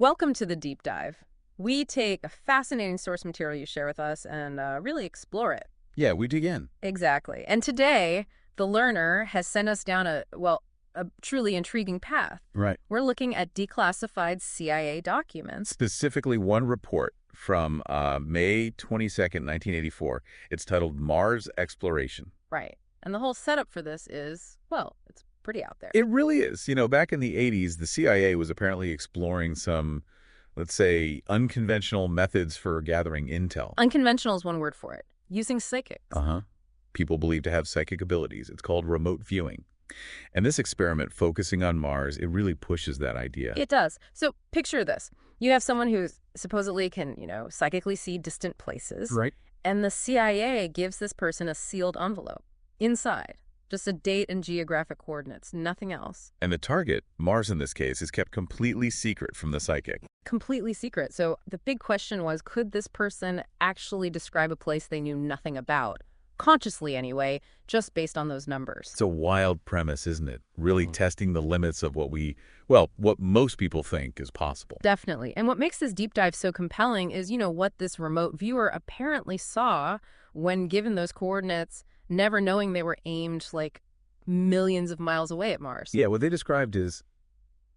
Welcome to the deep dive. We take a fascinating source material you share with us and really explore it. Yeah, we dig in. Exactly. And today, the learner has sent us down a truly intriguing path. Right. We're looking at declassified CIA documents. Specifically, one report from May 22nd, 1984. It's titled Mars Exploration. Right. And the whole setup for this is, well, it's pretty out there. It really is. You know, back in the 80s, the CIA was apparently exploring some, let's say, unconventional methods for gathering intel. Unconventional is one word for it. Using psychics. Uh-huh. People believed to have psychic abilities. It's called remote viewing. And this experiment focusing on Mars, it really pushes that idea. It does. So picture this. You have someone who supposedly can, psychically see distant places. Right. And the CIA gives this person a sealed envelope. Inside, just a date and geographic coordinates, nothing else. And the target, Mars in this case, is kept completely secret from the psychic. Completely secret. So the big question was, could this person actually describe a place they knew nothing about? Consciously anyway, just based on those numbers. It's a wild premise, isn't it? Really testing the limits of what most people think is possible. Definitely. And what makes this deep dive so compelling is, what this remote viewer apparently saw when given those coordinates, never knowing they were aimed like millions of miles away at Mars. Yeah, what they described is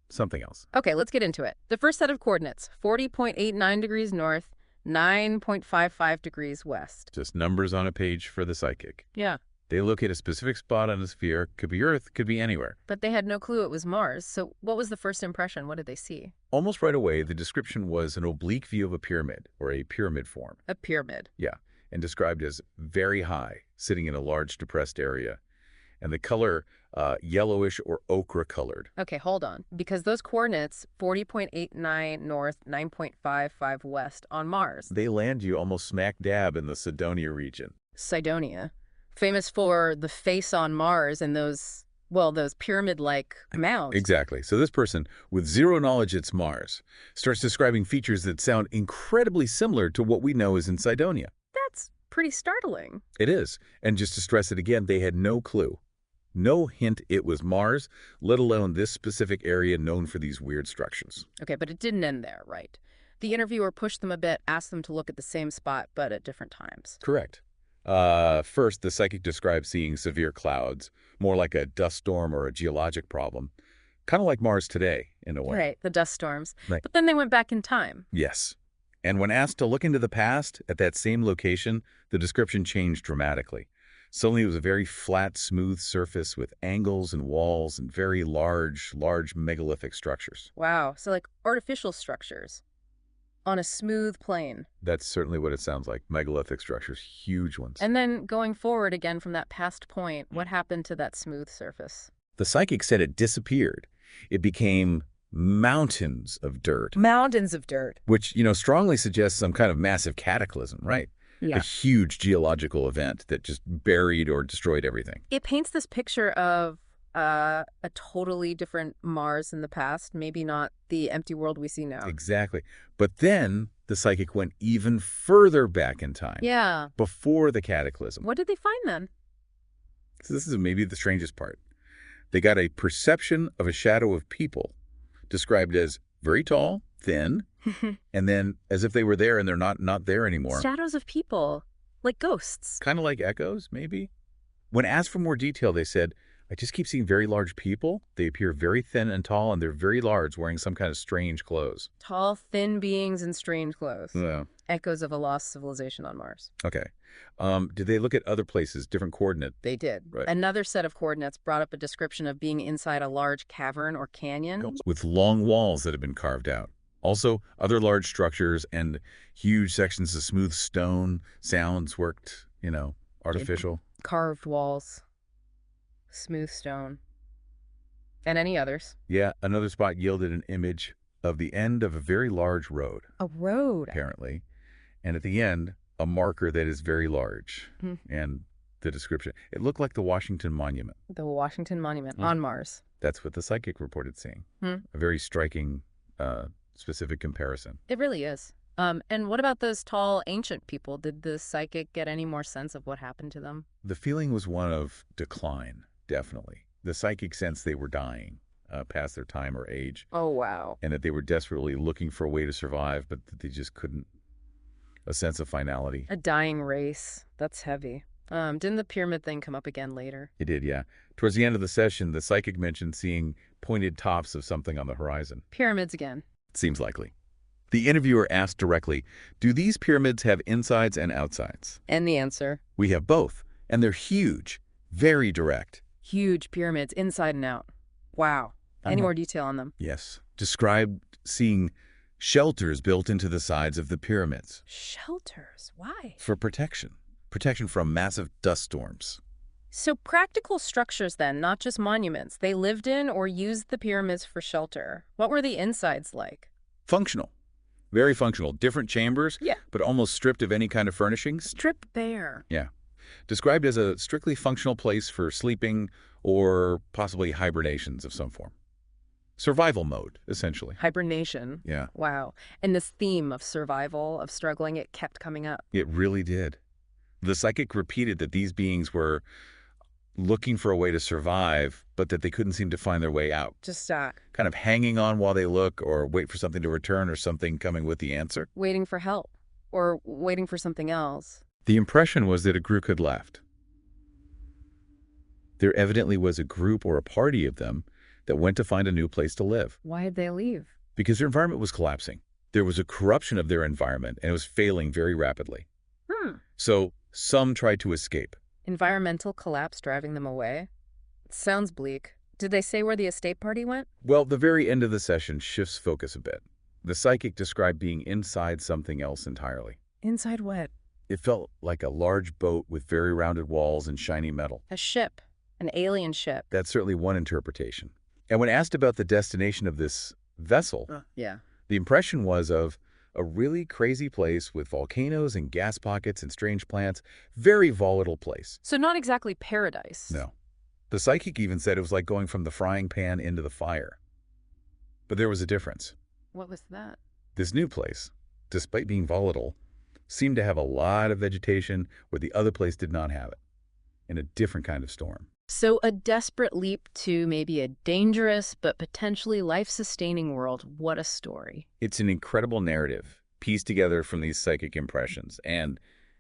something else. Okay, let's get into it. The first set of coordinates, 40.89 degrees north, 9.55 degrees west. Just numbers on a page for the psychic. Yeah. They locate a specific spot on the sphere. Could be Earth, could be anywhere. But they had no clue it was Mars. So what was the first impression? What did they see? Almost right away, the description was an oblique view of a pyramid, or a pyramid form. A pyramid. Yeah, and described as very high, sitting in a large depressed area. And the color, yellowish or ochre colored. Okay, hold on. Because those coordinates, 40.89 north, 9.55 west, on Mars. They land you almost smack dab in the Cydonia region. Cydonia. Famous for the face on Mars and those pyramid-like mounds. Exactly. So this person, with zero knowledge it's Mars, starts describing features that sound incredibly similar to what we know is in Cydonia. That's pretty startling. It is. And just to stress it again, they had no clue. No hint it was Mars, let alone this specific area known for these weird structures. Okay, but it didn't end there, right? The interviewer pushed them a bit, asked them to look at the same spot, but at different times. Correct. First, the psychic described seeing severe clouds, more like a dust storm or a geologic problem. Kind of like Mars today, in a way. Right, the dust storms. Right. But then they went back in time. Yes. And when asked to look into the past at that same location, the description changed dramatically. Suddenly it was a very flat, smooth surface with angles and walls and very large megalithic structures. Wow, so like artificial structures on a smooth plane. That's certainly what it sounds like. Megalithic structures, huge ones. And then going forward again from that past point, what happened to that smooth surface? The psychic said it disappeared. It became mountains of dirt. Mountains of dirt. Which, strongly suggests some kind of massive cataclysm, right? Yeah. A huge geological event that just buried or destroyed everything. It paints this picture of a totally different Mars in the past, maybe not the empty world we see now. Exactly. But then the psychic went even further back in time. Yeah. Before the cataclysm. What did they find then? So this is maybe the strangest part. They got a perception of a shadow of people, described as very tall, thin, and then as if they were there and they're not there anymore. Shadows of people, like ghosts. Kind of like echoes, maybe? When asked for more detail, they said, I just keep seeing very large people. They appear very thin and tall, and they're very large, wearing some kind of strange clothes. Tall, thin beings in strange clothes. Yeah. Echoes of a lost civilization on Mars. Okay. Did they look at other places, different coordinate? They did. Right. Another set of coordinates brought up a description of being inside a large cavern or canyon. With long walls that have been carved out. Also, other large structures and huge sections of smooth stone. Sounds worked, artificial. Carved walls. Smooth stone. And any others. Yeah, another spot yielded an image of the end of a very large road. A road. Apparently. And at the end, a marker that is very large. And the description. It looked like the Washington Monument. The Washington Monument on Mars. That's what the psychic reported seeing. A very striking, specific comparison. It really is. And what about those tall, ancient people? Did the psychic get any more sense of what happened to them? The feeling was one of decline, definitely. The psychic sensed they were dying. past their time or age, Oh, wow. and that they were desperately looking for a way to survive, but that they just couldn't. A sense of finality. A dying race. That's heavy. Didn't the pyramid thing come up again later? It did, yeah. Towards the end of the session, the psychic mentioned seeing pointed tops of something on the horizon. Pyramids again. Seems likely. The interviewer asked directly, do these pyramids have insides and outsides? And the answer? We have both, and they're huge, very direct. Huge pyramids, inside and out. Wow. Any more detail on them? Yes. Described seeing shelters built into the sides of the pyramids. Shelters. Why? For protection. Protection from massive dust storms. So practical structures then, not just monuments. They lived in or used the pyramids for shelter. What were the insides like? Functional. Very functional. Different chambers, Yeah. but almost stripped of any kind of furnishings. Strip bare. Yeah. Described as a strictly functional place for sleeping or possibly hibernations of some form. Survival mode, essentially. Hibernation. Yeah, Wow. And this theme of survival, of struggling, it kept coming up. it really did. The psychic repeated that these beings were looking for a way to survive, but that they couldn't seem to find their way out. Just Kind of hanging on while they look or wait for something to return or something coming with the answer. waiting for help or waiting for something else. The impression was that a group had left. There evidently was a group or a party of them that went to find a new place to live Why did they leave? because their environment was collapsing. There was a corruption of their environment and it was failing very rapidly. So some tried to escape. Environmental collapse driving them away? Sounds bleak. Did they say where the escape party went? Well, the very end of the session shifts focus a bit. The psychic described being inside something else entirely. Inside what? It felt like a large boat with very rounded walls and shiny metal. A ship. An alien ship. That's certainly one interpretation. And when asked about the destination of this vessel, Yeah. the impression was of a really crazy place with volcanoes and gas pockets and strange plants. Very volatile place. So not exactly paradise. No. The psychic even said it was like going from the frying pan into the fire. But there was a difference. What was that? This new place, despite being volatile, seemed to have a lot of vegetation where the other place did not have it, in a different kind of storm. So a desperate leap to maybe a dangerous but potentially life-sustaining world. What a story. It's an incredible narrative, pieced together from these psychic impressions. And,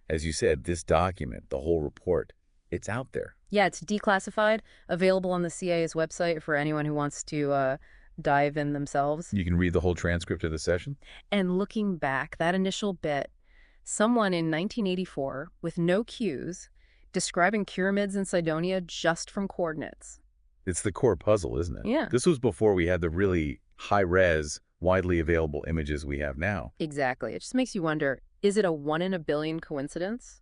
as you said, this document, the whole report, it's out there. Yeah, it's declassified, available on the CIA's website for anyone who wants to dive in themselves. You can read the whole transcript of the session. And looking back, that initial bit, someone in 1984, with no cues, describing pyramids in Cydonia just from coordinates. It's the core puzzle, isn't it? Yeah. This was before we had the really high-res, widely available images we have now. Exactly. It just makes you wonder, is it a 1 in a billion coincidence?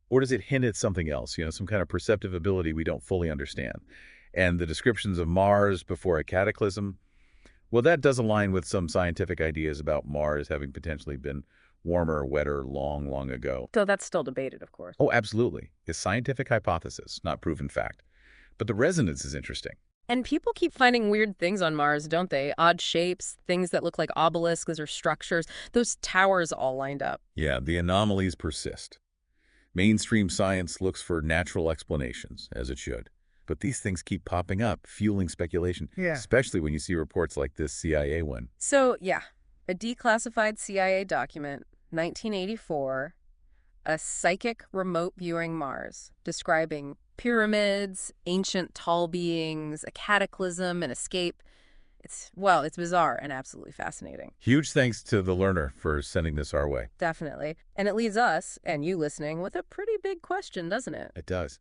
Or does it hint at something else, some kind of perceptive ability we don't fully understand? And the descriptions of Mars before a cataclysm, well, that does align with some scientific ideas about Mars having potentially been warmer or wetter long, long ago. Though that's still debated, of course. Oh, absolutely. It's scientific hypothesis, not proven fact. But the resonance is interesting. And people keep finding weird things on Mars, don't they? Odd shapes, things that look like obelisks or structures. Those towers all lined up. Yeah, the anomalies persist. Mainstream science looks for natural explanations, as it should. But these things keep popping up, fueling speculation, especially when you see reports like this CIA one. So, yeah, a declassified CIA document, 1984, a psychic remote viewing Mars, describing pyramids, ancient tall beings, a cataclysm, an escape. It's bizarre and absolutely fascinating. Huge thanks to the learner for sending this our way. Definitely. And it leaves us, and you listening, with a pretty big question, doesn't it? It does.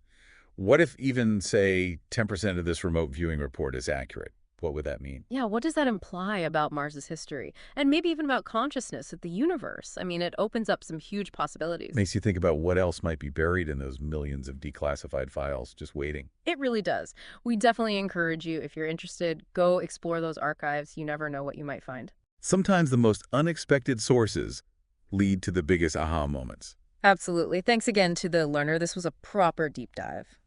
What if even, say, 10% of this remote viewing report is accurate? What would that mean? Yeah, what does that imply about Mars's history? And maybe even about consciousness of the universe? I mean, it opens up some huge possibilities. Makes you think about what else might be buried in those millions of declassified files just waiting. It really does. We definitely encourage you, if you're interested, go explore those archives. You never know what you might find. Sometimes the most unexpected sources lead to the biggest aha moments. Absolutely. Thanks again to the learner. This was a proper deep dive.